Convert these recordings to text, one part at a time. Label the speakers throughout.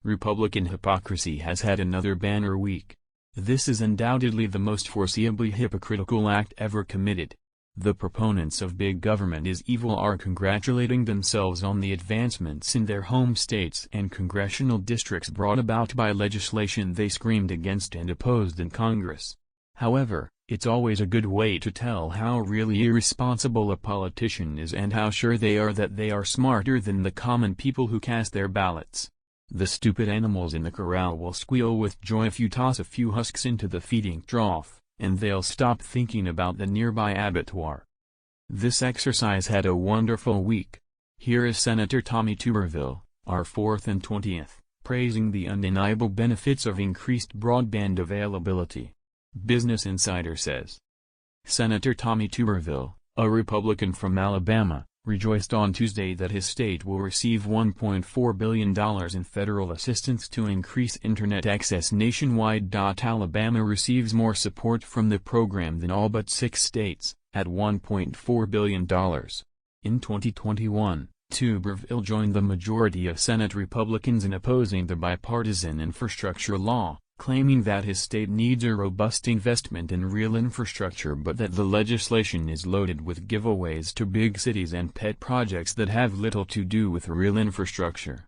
Speaker 1: Republican hypocrisy has had another banner week. This is undoubtedly the most foreseeably hypocritical act ever committed. The proponents of big government is evil are congratulating themselves on the advancements in their home states and congressional districts brought about by legislation they screamed against and opposed in Congress. However, it's always a good way to tell how really irresponsible a politician is and how sure they are that they are smarter than the common people who cast their ballots. The stupid animals in the corral will squeal with joy if you toss a few husks into the feeding trough, and they'll stop thinking about the nearby abattoir. This exercise had a wonderful week. Here is Senator Tommy Tuberville, our 4th and 20th, praising the undeniable benefits of increased broadband availability. Business Insider says. Senator Tommy Tuberville, a Republican from Alabama, rejoiced on Tuesday that his state will receive $1.4 billion in federal assistance to increase internet access nationwide. Alabama receives more support from the program than all but 6 states, at $1.4 billion. In 2021, Tuberville joined the majority of Senate Republicans in opposing the bipartisan infrastructure law, claiming that his state needs a robust investment in real infrastructure but that the legislation is loaded with giveaways to big cities and pet projects that have little to do with real infrastructure.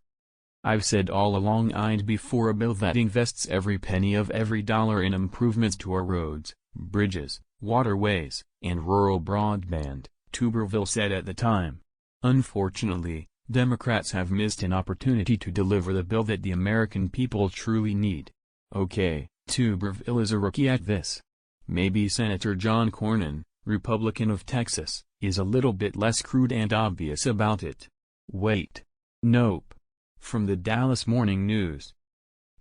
Speaker 1: I've said all along I'd be for a bill that invests every penny of every dollar in improvements to our roads, bridges, waterways, and rural broadband, Tuberville said at the time. Unfortunately, Democrats have missed an opportunity to deliver the bill that the American people truly need. Okay, Tuberville is a rookie at this. Maybe Senator John Cornyn, Republican of Texas, is a little bit less crude and obvious about it. Wait. Nope. From the Dallas Morning News.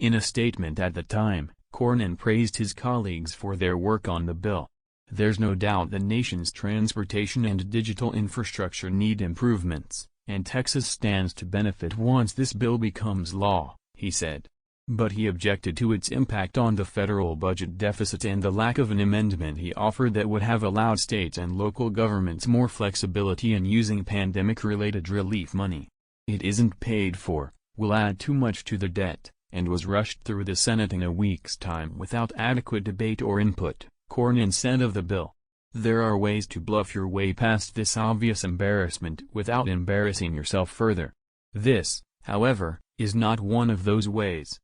Speaker 1: In a statement at the time, Cornyn praised his colleagues for their work on the bill. There's no doubt the nation's transportation and digital infrastructure need improvements, and Texas stands to benefit once this bill becomes law, he said. But he objected to its impact on the federal budget deficit and the lack of an amendment he offered that would have allowed states and local governments more flexibility in using pandemic-related relief money. It isn't paid for, will add too much to the debt, and was rushed through the Senate in a week's time without adequate debate or input, Cornyn said of the bill. There are ways to bluff your way past this obvious embarrassment without embarrassing yourself further. This, however, is not one of those ways.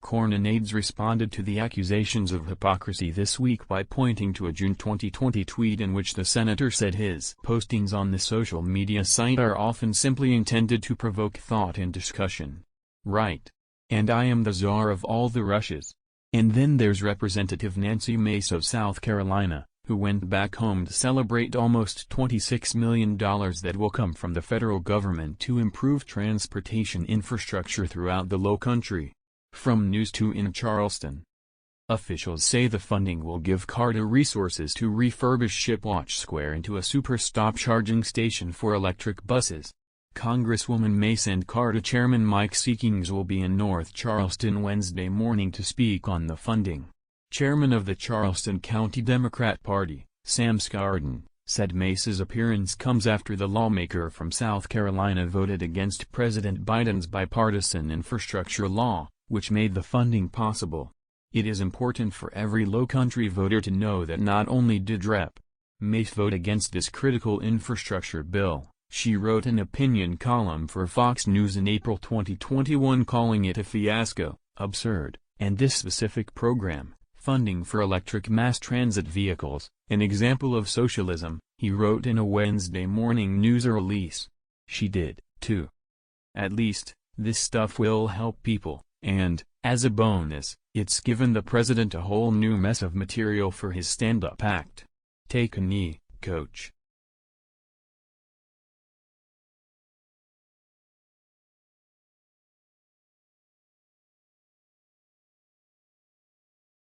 Speaker 1: Cornyn aides responded to the accusations of hypocrisy this week by pointing to a June 2020 tweet in which the senator said his postings on the social media site are often simply intended to provoke thought and discussion. Right. And I am the czar of all the rushes. And then there's Representative Nancy Mace of South Carolina, who went back home to celebrate almost $26 million that will come from the federal government to improve transportation infrastructure throughout the Lowcountry. From News 2 in Charleston. Officials say the funding will give Carter resources to refurbish Shipwatch Square into a super stop charging station for electric buses. Congresswoman Mace and Carter Chairman Mike Seekings will be in North Charleston Wednesday morning to speak on the funding. Chairman of the Charleston County Democrat Party, Sam Skardon, said Mace's appearance comes after the lawmaker from South Carolina voted against President Biden's bipartisan infrastructure law, which made the funding possible. It is important for every Lowcountry voter to know that not only did Rep. Mace vote against this critical infrastructure bill, she wrote an opinion column for Fox News in April 2021 calling it a fiasco, absurd, and this specific program, funding for electric mass transit vehicles, an example of socialism, he wrote in a Wednesday morning news release. She did, too. At least, this stuff will help people. And, as a bonus, it's given the president a whole new mess of material for his stand-up act. Take a knee, coach.